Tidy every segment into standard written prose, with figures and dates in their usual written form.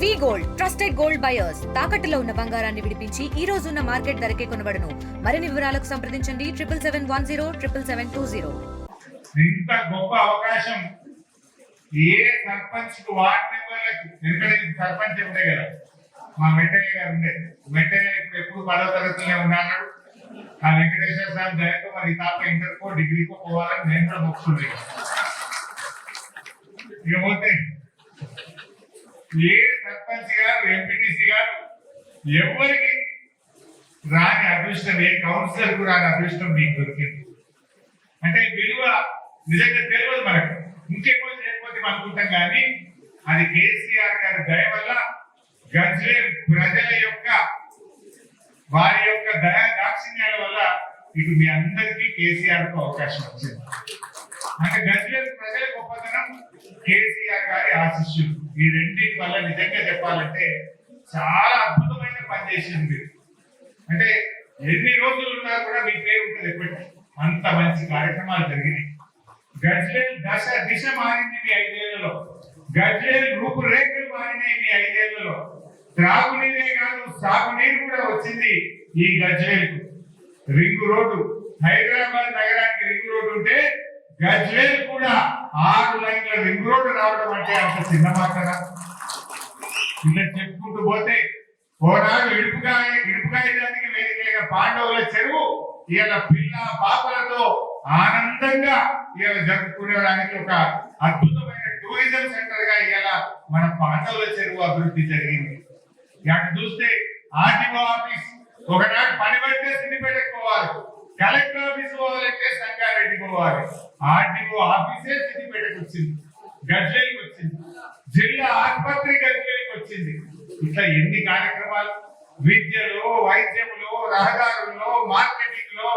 వి gold trusted gold buyers తాకట్టులో ఉన్న బంగారాన్ని విడిపించి ఈ రోజు ఉన్న మార్కెట్ ధరకే కొనబడును. మరిన్ని వివరాలకు సంప్రదించండి 77107720. ఇంత గొప్ప అవకాశం ఏ సర్పంచ్ కు వార్డ్ మెంబర్లకు ఎందుకంటే సర్పంచ్ ఉండే కదా మా వెంకయ్య గారు ఉండే వెంకయ్య ఇప్పుడు ఎప్పుడు 10వ తరగతిలో ఉన్నాడు. ఆ వెంకటేశ్వర స్వామి దయతో మరి తాత ఇంటర్కో డిగ్రీకో పోవాలని నేను కూడా మొక్కుతుంది. ఇకపోతే ఏ సర్పంచ్ గారు ఎంపీటీసీ గారు ఎవరికి రాని అదృష్టం, ఏ కౌన్సిలర్ కు రాని అదృష్టం మీకు దొరికింది అంటే విలువ నిజంగా తెలియదు మనకు. ఇంకేమో చేయకపోతే అనుకుంటాం కానీ అది కేసీఆర్ గారి దయ వల్ల గజ్వేల్ ప్రజల యొక్క వారి యొక్క దయా దాక్షిణ్యాల వల్ల ఇటు మీ అందరికీ కేసీఆర్ కు అవకాశం వచ్చింది. అంటే గజ్వేల్ ప్రజల గొప్పతనం, కేసీఆర్ గారి ఆశీస్సులు, ఈ రెండింటి వల్ల నిజంగా చెప్పాలంటే చాలా అద్భుతమైన పని చేసింది. అంటే ఎన్ని రోజులు ఉన్నా కూడా మీ పేరు ఉంటుంది ఎప్పటికీ. అంత మంచి కార్యక్రమాలు జరిగినాయి. గజ్వేల్ దిశ మారింది మీ 5 ఏళ్లలో. గజ్వేల్ రూపురేఖలు మారినాయి మీ 5 ఏళ్లలో. త్రాగునీరే కాదు సాగునీరు కూడా వచ్చింది ఈ గజ్వేల్ కు. రింగ్ రోడ్డు, హైదరాబాద్ నగరానికి రింగ్ రోడ్డు ఉంటే గజ్వేల్ కూడా 6 లైన్ల రింగ్ రోడ్డు రావడం అంటే అంత చిన్న మాటగా. ఇలా చెప్పుకుంటూ పోతే ఓనాడు ఇడుపుకాయడానికి వేదికైన పాండవుల చెరువు ఇలా పిల్ల పాపలతో ఆనందంగా ఇలా జరుపుకునేడానికి ఒక అద్భుతమైన టూరిజం సెంటర్ గా ఇలా మన పాండవుల చెరువు అభివృద్ధి జరిగింది. అటు చూస్తే ఆర్టీఓ ఆఫీస్ ఒకనాడు పని పడితే సిద్దిపేటకు పోవాలి, కలెక్టర్ ఆఫీస్ పోవాలంటే సంగారెడ్డి పోవాలి. ఆర్టీఓ ఆఫీసే సిద్దిపేటకు వచ్చింది, గజ్వేల్కి వచ్చింది. జిల్లా ఆసుపత్రి గజ్వేల్కి వచ్చింది. ఇట్లా ఎన్ని కార్యక్రమాలు విద్యలో, వైద్యంలో, రహదారుల్లో, మార్కెటింగ్ లో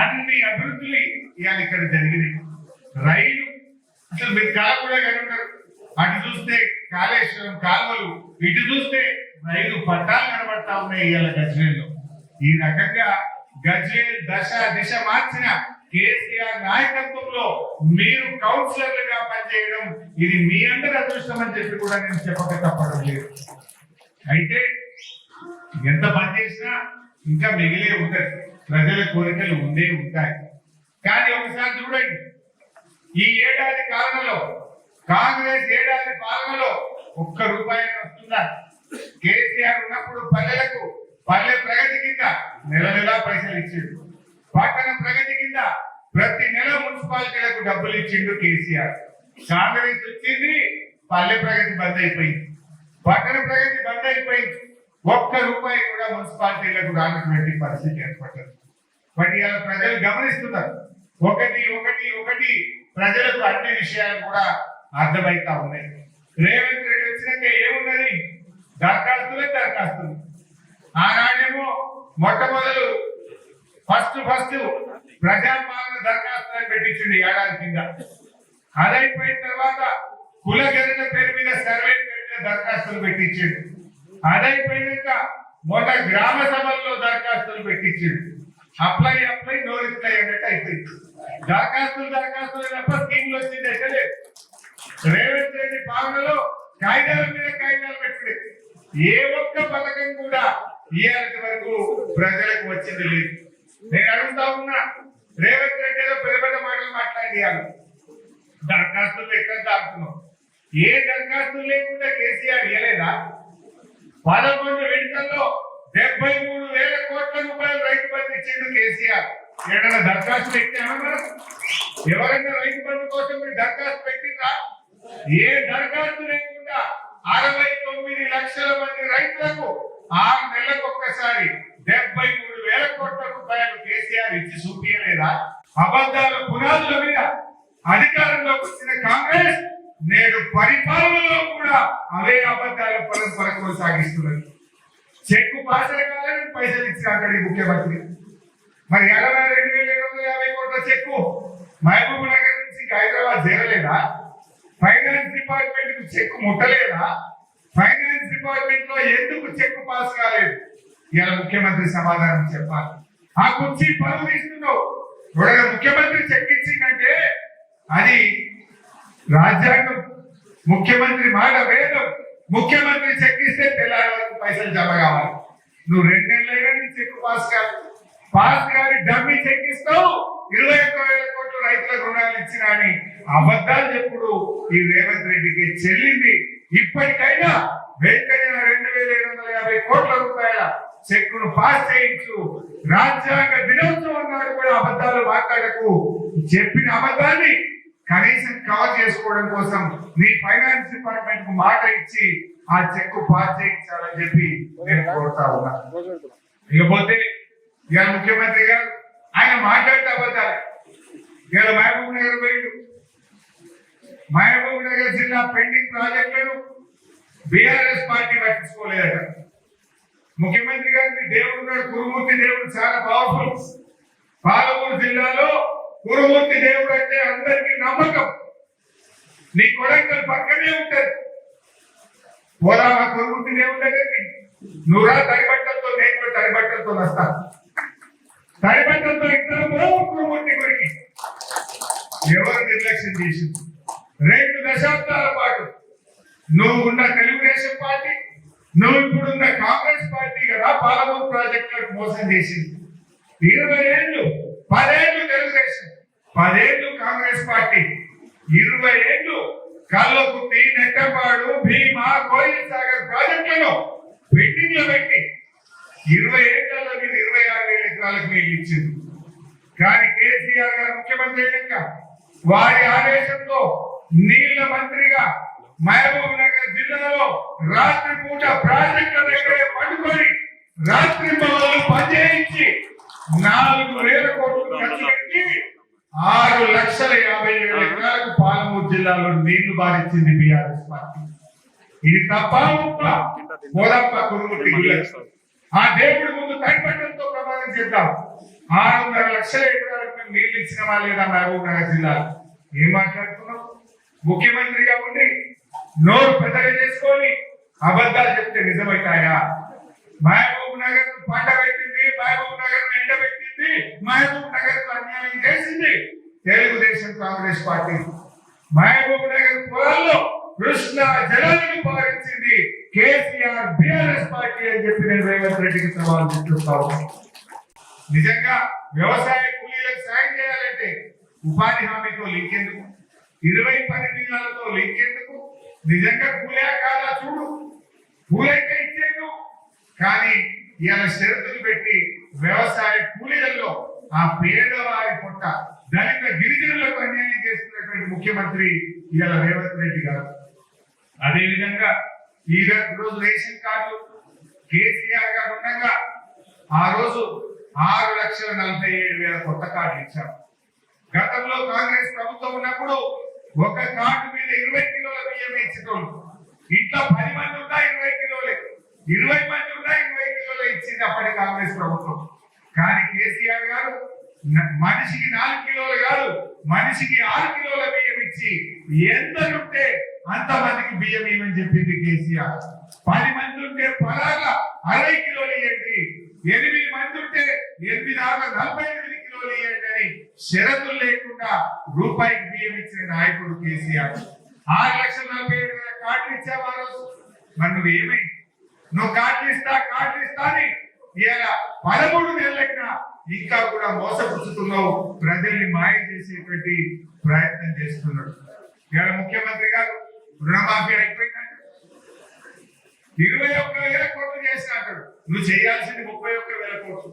అన్ని అభివృద్ధులు ఇవాళ ఇక్కడ జరిగినాయి. రైలు అసలు మీరు కాల కూడా కనుంటారు. అటు చూస్తే కాళేశ్వరం కాలువలు, ఇటు చూస్తే రైలు పట్టాలు కనబడతా ఉన్నాయి ఇవాళ గజ్వేల్లో. ఈ రకంగా గజ్వేల్ దిశ మార్చిన కేసీఆర్ నాయకత్వంలో మీరు కౌన్సిలర్లుగా పనిచేయడం ఇది మీ అందరి అదృష్టం అని చెప్పి కూడా నేను చెప్పక తప్పడం లేదు. అయితే ఎంత పని చేసినా ఇంకా మిగిలే ఉంటది, ప్రజల కోరికలు ఉండే ఉంటాయి. కానీ ఒకసారి చూడండి, ఈ ఏడాది కాలంలో కాంగ్రెస్ ఏడాది పాలనలో ₹1 వస్తుందా? కేసీఆర్ ఉన్నప్పుడు పల్లెలకు పల్లె ప్రగతి కింద నెల పైసలు ఇచ్చిండు. పట్టణ ప్రగతి కింద ప్రతి నెల మున్సిపాలిటీలకు డబ్బులు ఇచ్చిండు కేసీఆర్. కాంగ్రెస్ వచ్చింది, పల్లె ప్రగతి బంద్ అయిపోయింది, పట్టణ ప్రగతి బంద్ అయిపోయింది. ₹1 కూడా మున్సిపాలిటీలకు రానటువంటి పరిస్థితి ఏర్పడ్డది. బట్ ఇవాళ ప్రజలు గమనిస్తున్నారు. ఒకటి ప్రజలకు అన్ని విషయాలు కూడా అర్థమైతా ఉన్నాయి. రేవంత్ రెడ్డి వచ్చినాక ఏమున్నది? దరఖాస్తులు. ఆనాడేమో మొట్టమొదలు ఫస్ట్ ప్రజాపాలన దరఖాస్తులను పెట్టించిండు ఏడాది కింద. అదైపోయిన తర్వాత కులగణన పేరు మీద సర్వే పేరు మీద దరఖాస్తులు పెట్టించాడు. అదైపోయినాక మొన్న గ్రామ సభల్లో దరఖాస్తులు పెట్టించాడు. అప్లై నో రిప్లై అన్నట్టు అయిపోయింది. దరఖాస్తులు తప్ప స్కీమ్లు వచ్చింది అయితే లేదు. రేవంత్ రెడ్డి పాలనలో కాగితాల మీద కాగితాలు పెట్టింది. ఏ ఒక్క పథకం కూడా ఇయ్యాలి వరకు ప్రజలకు వచ్చింది లేదు. నేను అడుగుతా ఉన్నా, రేవంత్ రెడ్డి ఏదో పెద్ద మాటలు మాట్లాడియాలి, దరఖాస్తులు ఎక్కడ దాటుతున్నావు? ఏ దరఖాస్తులు లేకుండా కేసీఆర్ ఇవ్వలేదా? 11 విడతల్లో 73,000 కోట్ల రూపాయలు రైతు బంధు ఇచ్చిండు కేసీఆర్. ఏదైనా దరఖాస్తు పెట్టామా మనం? ఎవరైనా రైతు బంధు కోసం మీరు దరఖాస్తు పెట్టిందా? ఏ దరఖాస్తు లేకుండా 69 లక్షల మంది రైతులకు 6 నెలలకు ఒక్కసారి 73,000 కోట్ల రూపాయలు కేసీఆర్ ఇచ్చి చూపించలేదా? అబద్ధాల పునాదుల మీద అధికారంలోకి వచ్చిన కాంగ్రెస్ నేడు పరిపాలనలో కూడా అవే అబద్ధాల పరంపర కొనసాగిస్తున్నది. చెక్కు పాస్ అయ్యాలని పైసలు ఇచ్చాడు ముఖ్యమంత్రి. మరి 22,750 కోట్ల చెక్కు మహబూబ్ నగర్ నుంచి హైదరాబాద్ చేరలేదా? ఫైనాన్స్ డిపార్ట్మెంట్ కు చెక్కు ముట్టలేదా? ఫైనాన్స్ డిపార్ట్మెంట్ లో ఎందుకు చెక్కు పాస్ కాలేదు? ఇలా ముఖ్యమంత్రి సమాధానం చెప్పాలి. ఆ కుర్చీ పరువు తీస్తున్నావు. ముఖ్యమంత్రి చెక్ ఇచ్చిందంటే అది రాజ్యాంగం, ముఖ్యమంత్రి మాట వేదం. ముఖ్యమంత్రి చెక్ పైసలు జమ కావాలి. నువ్వు 2 నెలలైనా నీ చెక్కు పాస్ కాదు. పాస్ కాని డబ్బి చెక్ ఇస్తావు, 21,000 కోట్లు రైతులకు రుణాలు ఇచ్చినా అని అబద్ధాలు చెప్పుడు ఈ రేవంత్ రెడ్డికి చెల్లింది. ఇప్పటికైనా వెంటనే 2,750 కోట్ల రూపాయల చెక్కును పాస్ చేయించు. రాజ్యాంగ దినోత్సవం నాడు కూడా అబద్ధాలు మాట్లాడకు. చెప్పిన అబద్ధాన్ని కనీసం కవర్ చేసుకోవడం కోసం నీ ఫైనాన్స్ డిపార్ట్మెంట్ కు మాట ఇచ్చి ఆ చెక్కు పాస్ చేయించాలని చెప్పి నేను కోరుతా ఉన్నా. ఇకపోతే ఇవాళ ముఖ్యమంత్రి గారు ఆయన మాట్లాడితే అబద్ధాలు. ఇవాళ మహబూబ్ నగర్ పోయిండు. మహబూబ్ నగర్ జిల్లా పెండింగ్ ప్రాజెక్టులను బీఆర్ఎస్ పార్టీ పట్టించుకోలేదట. ముఖ్యమంత్రి గారిని దేవుడు ఉన్నాడు, కురుమూర్తి దేవుడు చాలా పవర్ఫుల్. పాలమూరు జిల్లాలో కురుమూర్తి దేవుడు అంటే అందరికీ నమ్మకం. నీ కొడంగల్ పక్కనే ఉంటది. పోదామా కురుమూర్తి దేవుడి దగ్గరికి? నువ్వురా తడిబట్టలతో, నేను కూడా తడిబట్టలతో వస్తాను. తడిబట్టలతో ఇద్దరు కురుమూర్తి గురికి ఎవరు నిర్లక్ష్యం చేసింది? 2 దశాబ్దాల పాటు నువ్వు ఉన్న తెలుగుదేశం పార్టీ, నువ్వు ఇప్పుడున్న కాంగ్రెస్ పార్టీ కదా పాలమూరు ప్రాజెక్టులకు మోసం చేసింది. 20 ఏళ్ళు, 10 ఏళ్ళు తెలుగుదేశం, 10 ఏళ్ళు కాంగ్రెస్ పార్టీ, 20 ఏళ్ళు కల్లకుర్తి, నెట్టపాడు, భీమా, కోయిల్ సాగర్ ప్రాజెక్టులను పెండింగ్ లో పెట్టి 20 ఏళ్లలో మీరు 26,000 ఎకరాలకు నీళ్ళు ఇచ్చింది. కానీ కేసీఆర్ గారు ముఖ్యమంత్రి అయినాక వారి ఆదేశంతో నీళ్ల మంత్రిగా మహబూబ్ నగర్ జిల్లాలో రాత్రి పూట ప్రాజెక్టుల దగ్గరే పట్టుకొని రాత్రి పనులు పనిచేయించి 4,000 కోట్లు ఖర్చు పెట్టి 6,50,000 ఎకరాలకు పాలమూరు జిల్లాలో నీళ్లు బారించింది బీఆర్ఎస్ పార్టీ. ఇది తప్ప మోదప్ప కురుమూర్తి ఆ దేవుడి ముందు తడిపట్టడంతో ప్రమాణం చేద్దాం. 6,500 లక్షల ఎకరాలకు మేము నీళ్లు ఇచ్చినవా లేదా మహబూబ్ నగర్ జిల్లాలో? ఏం మాట్లాడుతున్నాం? ముఖ్యమంత్రిగా ఉండి నోరు పెద్దగా చేసుకొని అబద్ధాలు చెప్తే నిజమవుతాయా? మహబూబ్ నగర్ పంట పెట్టింది, మహబూబ్ నగర్ ఎండబెట్టింది, మహబూబ్ నగర్ అన్యాయం చేసింది తెలుగుదేశం కాంగ్రెస్ పార్టీ. మహబూబ్ నగర్ పొలాల్లో కృష్ణా జలాలను పారించింది కేసీఆర్ బీఆర్ఎస్ పార్టీ అని చెప్పి నేను రేవంత్ రెడ్డికి సవాల్ చేస్తున్నాను. నిజంగా వ్యవసాయ కూలీలకు సాయం చేయాలంటే ఉపాధి హామీతో లింక్ ఎందుకు? 20 పని దినాలతో లింక్ ఎందుకు? నిజంగా కూలే కాదా చూడు, కూలైతే ఇచ్చేను. కానీ ఇవాళ షరతులు పెట్టి వ్యవసాయ కూలీలలో ఆ పేదవారి పొట్ట దళిత గిరిజనులకు అన్యాయం చేస్తున్నటువంటి ముఖ్యమంత్రి ఇవాళ రేవంత్ రెడ్డి గారు. అదే విధంగా ఈ రోజు రేషన్ కార్డులు కేసీఆర్ గారు ఉండగా ఆ రోజు 6,47,000 కొత్త కార్డులు ఇచ్చారు. గతంలో కాంగ్రెస్ ప్రభుత్వం ఉన్నప్పుడు ఒక కార్డు మీద 20 కిలోల బియ్యం ఇచ్చేటోళ్ళు. ఇంట్లో 10 మంది ఉన్నా 20 కిలోలే, 20 మంది ఉన్నా 20 కిలోలే ఇచ్చింది అప్పటి కాంగ్రెస్ ప్రభుత్వం. కానీ కేసీఆర్ గారు మనిషికి 4 కిలోలు కాదు, మనిషికి 6 కిలోల బియ్యం ఇచ్చి ఎంతనుంటే అంత మందికి బియ్యం ఇవ్వని చెప్పింది కేసీఆర్. 10 మంది ఉంటే పలాగా 60 కిలోలు ఇవ్వండి, 8 మంది ఉంటే 8,48 కిలోలు ఇవ్వండి అని షరతులు లేకుండా రూపాయికి బియ్యం ఇచ్చిన నాయకుడు కేసీఆర్. 6,47,000 కార్డులు ఇచ్చావా రోజు? మరి నువ్వు ఏమై నువ్వు కార్డులు ఇస్తా అని ఇలా 13 నెలలైనా ఇంకా కూడా మోసపుచ్చుతున్నావు, ప్రజల్ని మాయ చేసేటువంటి ప్రయత్నం చేస్తున్నాడు. ఇవాళ ముఖ్యమంత్రి గారు రుణమాఫీ అయిపోయిందంట, 21,000 కోట్లు చేసినట్టు. నువ్వు చేయాల్సింది 31,000 కోట్లు.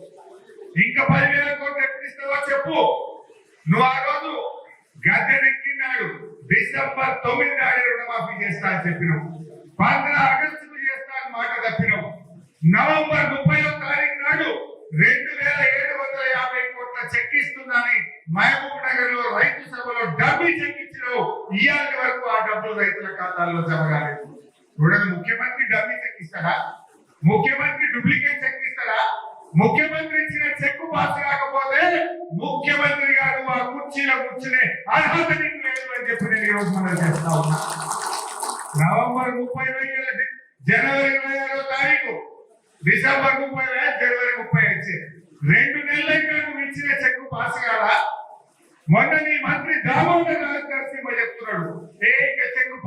ఇంకా 10,000 కోట్లు ఎప్పుడు ఇస్తావో చెప్పు. నువ్వు ఆ రోజు గద్దెనెక్కినాడు డిసెంబర్ 9 నాడే రుణమాఫీ చేస్తా అని చెప్పినావు. 15 ఆగస్టుకు చేస్తా అని మాట తప్పినావు. నవంబర్ 30వ తారీఖు నాడు 2,750 కోట్ల చెక్ ఇస్తుందని మహబూబ్ నగర్ లో రైతు సభలో డబ్బు చెక్ ఇచ్చినావు. ఇవాళ వరకు ఆ డబ్బులు రైతుల ఖాతాల్లో జమ కాలేదు. ముఖ్యమంత్రి డబ్బు చెక్ ఇస్తాడా? ముఖ్యమంత్రి డూప్లికేట్ చెక్ ఇస్తాడా? ముఖ్యమంత్రి ఇచ్చిన చెక్కు పాస్ కాకపోతే ముఖ్యమంత్రి గారు ఆ కుర్చీలో కూర్చునే అర్హత నీకు లేదు అని చెప్పి నేను ఈ రోజు మనం చేస్తా ఉన్నా. నవంబర్ 30 జనవరి 26వ తారీఖు, డిసెంబర్ 30 జనవరి 30 వచ్చి 2 నెలలైనా నువ్వు ఇచ్చిన చెక్కు పాస్ కాదా? మొన్న నీ మంత్రి దామోదర్ నరసింహ చెప్తున్నాడు, చెక్కు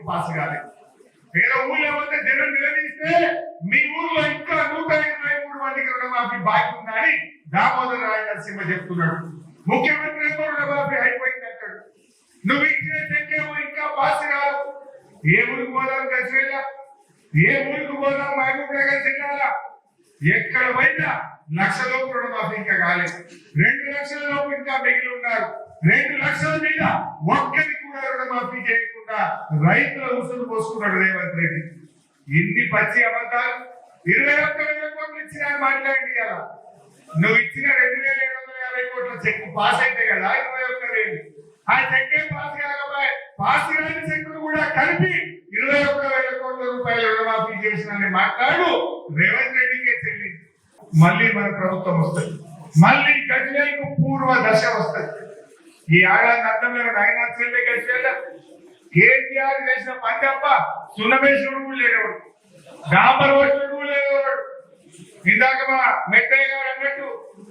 పాస్ కాలే. ఏదో ఊళ్ళో వద్ద జనం నిలదీస్తే రుణమాఫీ బాకీ ఉందని దామోదర్ రాయ నరసింహ చెప్తున్నాడు. ముఖ్యమంత్రి ఏమో రుణమాఫీ అయిపోయింది అంటాడు. నువ్వు ఇచ్చిన చెక్కేమో ఇంకా పాస్ కాదు. ఏ ఊరికి పోదాం గచ్చిరెల్లా, ఏ ఊరికి పోదాం మహబూబ్ నగర్ జిల్లాలో ఎక్కడ పోయినా 1 లక్షలోపు రుణమాఫీ ఇంకా కాలేదు. 2 లక్షల లోపు ఇంకా మిగిలి ఉన్నారు. 2 లక్షల మీద ఒక్కరికి కూడా రుణమాఫీ చేయకుండా రైతుల ఉసురు పోసుకున్నాడు రేవంత్ రెడ్డి. ఇన్ని పచ్చి అబద్ధాలు. 21,000 కోట్లు ఇచ్చినా మాట్లాడి కదా. నువ్వు ఇచ్చిన 2,750 కోట్ల చెక్ పాస్ అయితే కదా 21,000. ఆ చెక్కే పాస్ కాకపోయి పాస్ కాని చెక్కులు కూడా కలిపి 21,000 కోట్ల రూపాయల రుణమాఫీ చేసిన మాట్లాడు రేవంత్ రెడ్డికే చెల్లింది. మళ్ళీ మన ప్రభుత్వం వస్తుంది. మళ్ళీ గజ్వేల్కు పూర్వ దశ వస్తుంది. ఈ ఏడాది అర్థంలో ఆయన చెల్లె గజ్వేల్ కేసీఆర్ చేసిన పని తప్ప సున్నమేశ్వరుడు లేనివాడు, డాంబర్ వచ్చుడు లేనివాడు. ఇందాక మా మెట్టయ్య గారు అన్నట్టు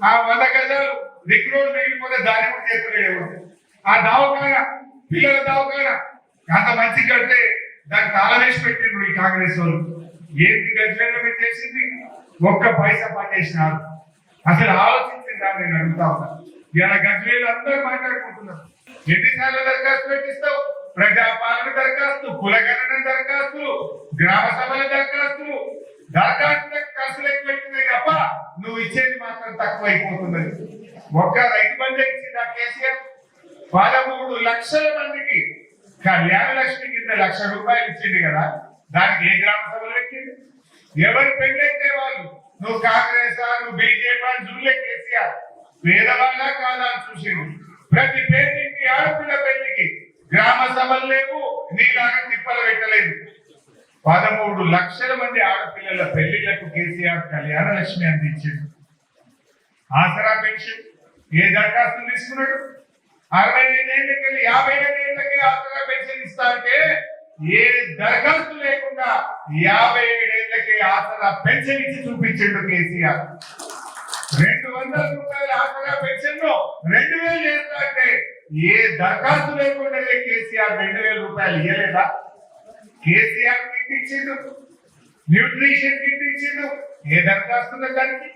ఆ 100 గజాలు దిగ్రోడ్ మిగిలిపోతే దాన్ని కూడా చేస్తలేడు. ఆ దవాఖాన పిల్లల దవాఖాన అంత మంచి కడితే దానికి తాళవేసి పెట్టిండ్రు ఈ కాంగ్రెస్ వాళ్ళు. ఏంటి గజ్వేల్ మీద చేసింది? ఒక్క పైసా పనిచేసినారు. అసలు ఆలోచించిందా నేను అడుగుతా ఉన్నా. ఇలా గజ్వేల్ అందరూ మాట్లాడుకుంటున్నారు. ఎన్నిసార్లు దరఖాస్తు పెట్టిస్తావు? ప్రజాపాలన దరఖాస్తు, కులగణన దరఖాస్తులు, గ్రామ సభల దరఖాస్తులు, దరఖాస్తులకు ఖర్చులు ఎక్కువ పెట్టినాయి తప్ప నువ్వు ఇచ్చేది మాత్రం తక్కువ అయిపోతున్నది. ఒక్క రైతు బంధు ఇచ్చింది కేసీఆర్ 13 లక్షల మందికి కళ్యాణ లక్ష్మి కింద 1 లక్ష రూపాయలు ఇచ్చింది కదా. దానికి ఏ గ్రామ సభలు పెట్టింది? ఎవరు పెళ్ళైతే వాళ్ళు నువ్వు కాంగ్రెస్ నువ్వు బీజేపీ అని చూడలే కేసీఆర్. పేదవాళ్ళ కాదా చూసిండు. ప్రతి పేదింటి ఆడపిల్ల పెళ్లికి గ్రామ సభలు లేవు, నీలాగా తిప్పలు పెట్టలేదు. 13 లక్షల మంది ఆడపిల్లల పెళ్లిళ్లకు కేసీఆర్ కళ్యాణ లక్ష్మి అందించిండు. ఆసరా పెన్షన్ ఏ దరఖాస్తులు తీసుకున్నాడు? 65 ఏళ్ళకి 55 ఏళ్ళకి ఆసరా పెన్షన్ ఇస్తా అంటే ఏ దరఖాస్తు లేకుండా 57 ఏళ్ళకి ఆసరా పెన్షన్ ఇచ్చి చూపించాడు కేసీఆర్. 200 రూపాయల ఆసరా పెన్షన్ 2000 చేస్తా అంటే ఏ దరఖాస్తు లేకుండా కేసీఆర్ 2000 రూపాయలు ఇవ్వలేదా? కేసీఆర్ కిట్ ఇచ్చిండు, న్యూట్రిషన్ కిట్ ఇచ్చిండు. ఏ దరఖాస్తు దానికి?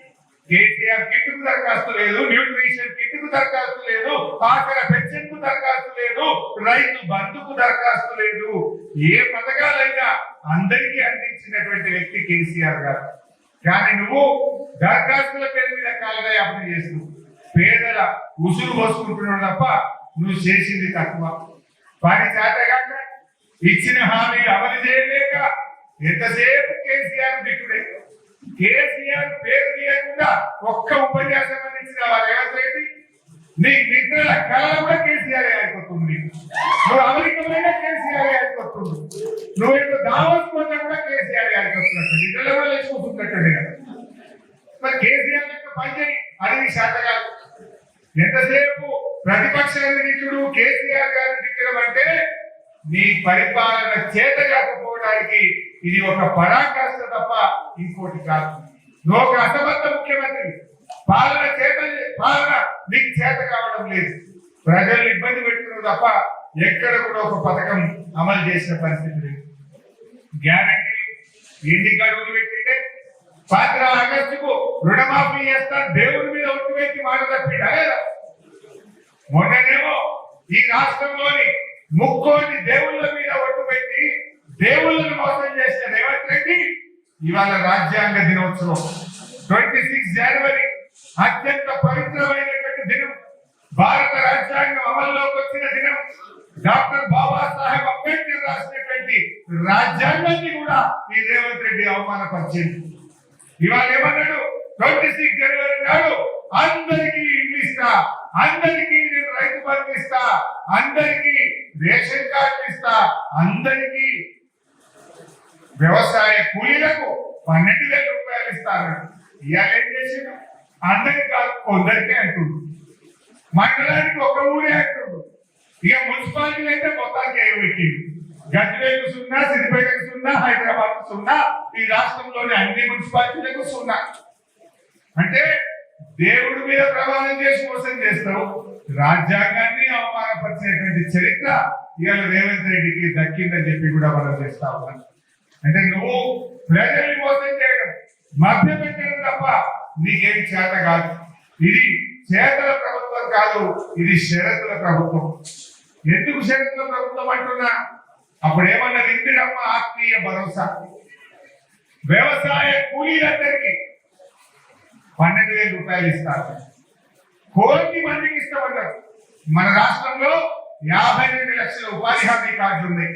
కేసీఆర్ కిట్ కు దరఖాస్తు లేదు, న్యూట్రిషన్ కిట్ కు దరఖాస్తు లేదు, ఆసరా పెన్షన్ కు దరఖాస్తు లేదు, రైతు బంధుకు దరఖాస్తు లేదు. ఏ పథకాలైనా అందరికీ అందించినటువంటి వ్యక్తి కేసీఆర్ గారు. కానీ నువ్వు దరఖాస్తుల పేరు మీద కాలయాపన చేస్తూ పేదల ఉసురు పోసుకుంటున్నావు తప్ప నువ్వు చేసింది తక్కువ. పని చేతగాక ఇచ్చిన హామీలు అమలు చేయలేక ఎంతసేపు కేసీఆర్ దిక్కుడే. కేసీఆర్ పేరు తీయకుండా ఒక్క ఉపన్యాసం అందించిన రేవంత్ రెడ్డి నీ నిద్రల కళ కూడా కేసీఆర్ అయిపోతుంది. నువ్వు అమెరికమైన కేసీఆర్ అయిపోతుంది. నువ్వు దావత్ పోతే కూడా కేసీఆర్ అయిపోతున్నట్టు నిద్రలో కూడా లేచిపోతున్నట్టు కదా. మరి కేసీఆర్ యొక్క పనిచేయి అది శాతకాలు. ఎంతసేపు ప్రతిపక్ష నిధుడు కేసీఆర్ గారిని తిట్టడం అంటే నీ పరిపాలన చేత కాకపోవడానికి ఇది ఒక పరాకాష్ట తప్ప ఇంకోటి కాదు. నువ్వు ఒక అసమర్థ ముఖ్యమంత్రి. పాలన నీకు చేత కావడం లేదు. ప్రజల్ని ఇబ్బంది పెడుతున్నావు తప్ప ఎక్కడ కూడా ఒక పథకం అమలు చేసిన పరిస్థితి లేదు. గ్యారంటీలు ఎన్ని గడువులు పెట్టింటే 15 ఆగస్టుకు రుణమాఫీ చేస్తా దేవుడి మీద ఒట్టు పెట్టి మాట తప్పిండా లేదా? మొన్ననేమో ఈ రాష్ట్రంలోని 3 దేవుళ్ళ మీద ఒట్టు పెట్టి దేవుళ్ళను మోసం చేసిన రేవంత్ రెడ్డి ఇవాళ రాజ్యాంగ దినోత్సవం 26 జనవరి అత్యంత పవిత్రమైనటువంటి దినం. భారత రాజ్యాంగం అమల్లోకి వచ్చిన దినం. డాక్టర్ బాబాసాహెబ్ అంబేద్కర్ రాసినటువంటి రాజ్యాంగాన్ని కూడా ఈ రేవంత్ రెడ్డి అవమానపరిచింది. ఇవాళ ఏమన్నాడు? 26 జనవరి నాడు అందరికీ ఇల్లు ఇస్తా, అందరికీ నేను రైతు బంధు ఇస్తా, అందరికీ రేషన్ కార్డు ఇస్తా, అందరికీ వ్యవసాయ కూలీలకు 12,000 రూపాయలు ఇస్తాను. ఇవాళ ఏం చేసిండు? అందరికి కాదు కొందరికే అంటుండు. మండలానికి ఒక ఊరే అంటుండు. ఇక మున్సిపాలిటీలు అయితే మొత్తానికి ఎగబెట్టిండు. గజ్వేల్కు 0, సిద్దిపేటకు 0, హైదరాబాద్ 0, ఈ రాష్ట్రంలోని అన్ని మున్సిపాలిటీలకు 0. అంటే దేవుడి మీద ప్రమాణం చేసి మోసం చేస్తావు. రాజ్యాంగాన్ని అవమానపరిచేటువంటి చరిత్ర ఇవాళ రేవంత్ రెడ్డికి దక్కిందని చెప్పి కూడా మనం చేస్తా ఉన్నాం. అంటే నువ్వు ప్రజల్ని మోసం చేయడం, మభ్య పెట్టడం తప్ప నీకేం చేత కాదు. ఇది చేతల ప్రభుత్వం కాదు, ఇది షరతుల ప్రభుత్వం. ఎందుకు షరతుల ప్రభుత్వం అంటున్నా? అప్పుడు ఏమన్నది ఇందిరమ్మ ఆత్మీయ భరోసా. వ్యవసాయ కూలీలందరికీ 12,000 రూపాయలు ఇస్తారు. కోటి మందికి ఇస్తామన్నారు. మన రాష్ట్రంలో 52 లక్షల ఉపాధి హామీ కార్డులు ఉన్నాయి.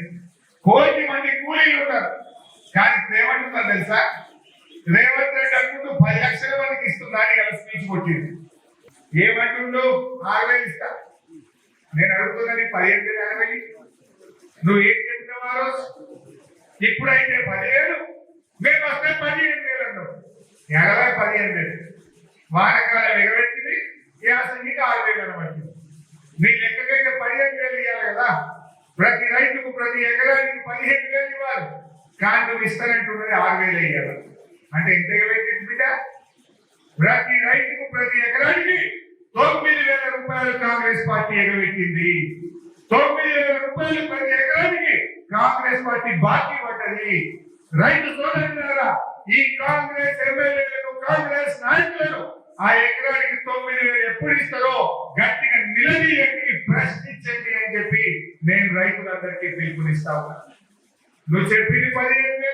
కోటి మంది కూలీలు ఉన్నారు. కానీ ఇప్పుడు ఏమంటున్నారు తెలుసా? రేవంత్ రెడ్డి అనుకుంటూ 10 లక్షల మందికి ఇస్తుందని ఇలా స్పీచ్ కొట్టింది. ఏమంటుండు? 6,000 ఇస్తా. నేను అడుగుతున్నది 15,000 60,000. నువ్వు ఏం చెప్తున్నావు ఆ రోజు? ఇప్పుడైతే 10,000, మేము వస్తే 15,000 అన్నావు. 15,000 వానకాలం ఎగబెట్టింది, యాసంగికి 6,000 అనబట్టింది. నీ లెక్కకైతే 15,000 ఇవ్వాలి కదా. ప్రతి రైతుకు ప్రతి ఎకరానికి 15,000 ఇవ్వాలి. కానీ నువ్వు ఇస్తానంటున్నది 6,000 ఇవ్వాలి. అంటే ఎంత ఎగబెట్టింది బిడ్డ? ప్రతి రైతుకు ప్రతి ఎకరానికి 9,000 రూపాయలు కాంగ్రెస్ పార్టీ ఎగబెట్టింది. 9,000 రూపాయలు ప్రతి ఎకరానికి కాంగ్రెస్ పార్టీ బాకీ పడ్డది. రైతు సోదరులారా, ఈ కాంగ్రెస్ ఎమ్మెల్యేలను కాంగ్రెస్ నాయకులను ఆ ఎకరానికి 9,000 ఎప్పుడు ఇస్తారో గట్టిగా నిలదీయండి, ప్రశ్నించండి అని చెప్పి నేను రైతులందరికీ పిలుపునిస్తా ఉన్నా. నువ్వు చెప్పింది 15,000,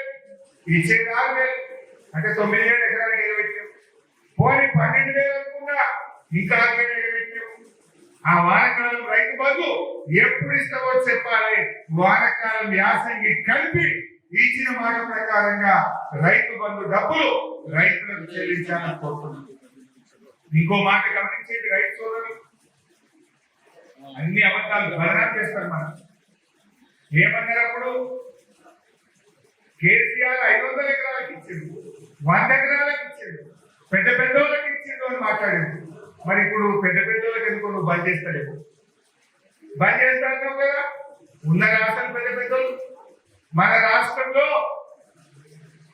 ఇచ్చేది 6,000, అంటే 9,000 ఎకరానికి ఎగబెట్టావు. పోనీ 12,000 అనుకున్నా, ఇంకా 6,000 ఎగబెట్టావు. ఆ వానకాలం రైతు బంధు ఎప్పుడు ఇస్తావో చెప్పాలి. వానకాలం యాసంగి కలిపి ఇచ్చిన మాట ప్రకారంగా రైతు బంధు డబ్బులు రైతులకు చెల్లించాలని కోరుతున్నాను. ఇంకో మాట గమనించేది, రైతు సోదరులు అన్ని అబద్ధాలు బదనాలు చేస్తారు. మనం ఏమన్నారు అప్పుడు? కేసీఆర్ 500 ఎకరాలకు ఇచ్చిండు, 100 ఎకరాలకు ఇచ్చిండు, పెద్ద పెద్దోళ్ళకి ఇచ్చిండు అని మాట్లాడింది. మరి ఇప్పుడు పెద్ద పెద్దోళ్ళకి ఎందుకు నువ్వు బంద్ చేస్తలేవు? బంద్ చేస్తాను కదా. ఉన్న రాష్ట్రాలు పెద్ద పెద్దోళ్ళు. మన రాష్ట్రంలో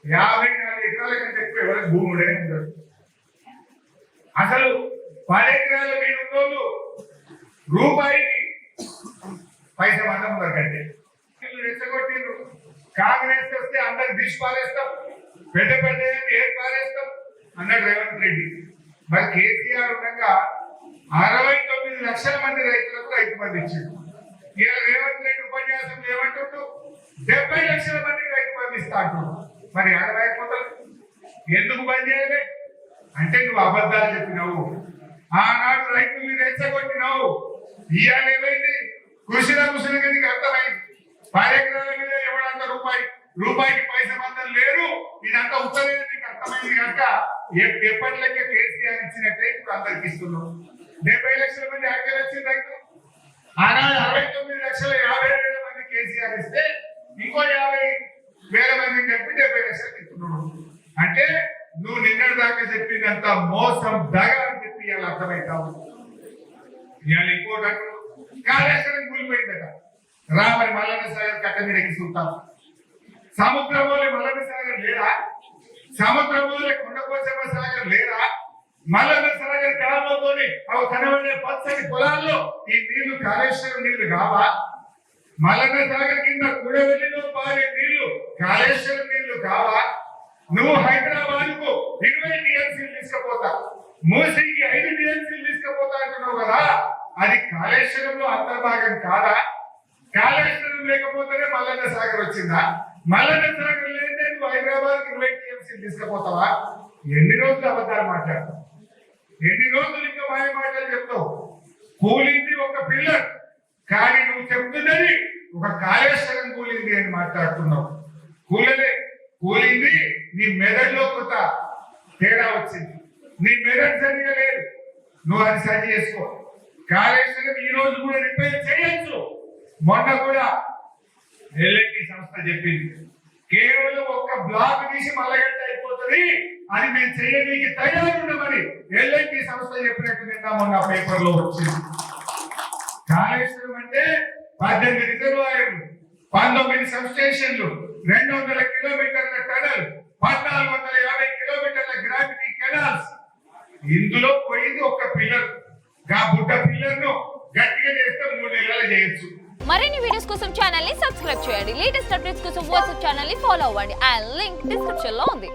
54 ఎకరాల కంటే ఎక్కువ ఎవరికి భూమి ఉండదు. అసలు 10 ఎకరాల మీద ఉన్నోళ్ళు రూపాయికి పైసా మందం ఉన్నారు. కంటే రెచ్చగొట్టిండ్రు. కాంగ్రెస్ వస్తే అందరు దిశ పారేస్తాం, పెద్ద పెద్ద ఏం పారేస్తాం అన్నాడు రేవంత్ రెడ్డి. మరి కేసీఆర్ ఉండగా 69 లక్షల మంది రైతులకు రైతు బంధు ఇచ్చిండు. ఇలా రేవంత్ రెడ్డి ఉపన్యాసం ఏమంటుంటూ 70 లక్షల మందికి రైతు బంధు ఇస్తా అంటున్నాడు. మరి అడగలేకపోతారు. ఎందుకు బంద్ చేయలే అంటే నువ్వు అబద్ధాలు చెప్పినావు. ఆనాడు రైతుల్ని రెచ్చగొట్టినావు. ఇవాళ ఏమైంది? కృషిలో నీకు అర్థమైంది. 10 ఎకరాల మీద ఎవడంత రూపాయికి పైసా మందం లేదు. ఇదంతా ఉత్తలేదు నీకు అర్థమైంది కనుక ఎప్పటి లెక్క కేసీఆర్ ఇచ్చినట్టే ఇప్పుడు అందరికి ఇస్తున్నావు. 70 లక్షల మంది అక్కడికి వచ్చింది రైతు. ఆనాడు 69,50,000 మంది కేసీఆర్ ఇస్తే ఇంకో 50,000 మందిని చెప్పి 70 లక్షలు ఇస్తున్నాడు. అంటే నువ్వు నిన్నటి దాకా చెప్పిందంత మోసం దగ అని చెప్పి ఇవాళ అర్థమవుతావు. ఇవాళ ఇంకోటి కాళేశ్వరం కూలిపోయిందట. రామని మల్లన్న సాగర్ కట్ట మీదకి చూస్తాం. సముద్రంలోనే మల్లన్న సాగర్ లేదా? సముద్రంలోనే కొండపోచమ్మ సాగర్ లేదా? మల్లన్న సాగర్ కాలంలోని అవి కనబడే పచ్చని పొలాల్లో ఈ నీళ్లు కాళేశ్వరం నీళ్లు కావా? మల్లన్న సాగర్ కింద కూడవెల్లిలో పారే నీళ్లు కాళేశ్వరం నీళ్లు కావా? నువ్వు హైదరాబాద్ కు 20 టీఎంసీలు తీసుకుపోతా, మూసీకి 5 టీఎంసీలు తీసుకుపోతా అంటున్నావు కదా. అది కాళేశ్వరంలో అంతర్భాగం కాదా? కాళేశ్వరం లేకపోతేనే మల్లన్న సాగర్ వచ్చిందా? మల్లన్న సాగర్ లేదే నువ్వు హైదరాబాద్ 20 టీఎంసీలు తీసుకుపోతావా? ఎన్ని రోజులు అబద్ధాలు మాట్లాడతావు? ఎన్ని రోజులు ఇంకా మాయ మాటలు చెప్తావు? కూలింది ఒక పిల్లర్, కానీ నువ్వు చెప్తున్నది ఒక కాళేశ్వరం కూలింది అని మాట్లాడుతున్నావు. కూలింది నీ మెదడులో కొంత తేడా వచ్చింది. నీ మెదడు సరిగా లేదు, నువ్వు అది సరి చేసుకో. కాళేశ్వరం ఈ రోజు కూడా రిపేర్ చేయొచ్చు. మొన్న కూడా ఎల్ఎన్టీ సంస్థ చెప్పింది కేవలం ఒక్క బ్లాక్ తీసి మల్లగడ్డ అయిపోతుంది, అది మేము చేయడానికి తయారున్నామని ఎల్ఎన్టీ సంస్థ చెప్పినట్టు నిన్న మొన్న పేపర్ లో వచ్చింది. కాళేశ్వరం అంటే 18 రిజర్వాయర్లు, 19 సబ్ స్టేషన్లు, 200 కిలోమీటర్ల టనల్, 1450 కిలోమీటర్ల గ్రావిటీ కెనాల్స్. ఇందులో పోయింది ఒక్క పిల్లర్. గా బుట్ట పిల్లర్ ను గట్టిగా చేస్తే 3 నెలలు చేయొచ్చు. మరిన్ని వీడియోస్ కోసం ఛానల్ ని సబ్స్క్రైబ్ చేయండి. లేటెస్ట్ అప్డేట్స్ కోసం వాట్సాప్ ఛానల్ ని ఫాలో అవ్వండి. ఆ లింక్ డిస్క్రిప్షన్ లో ఉంది.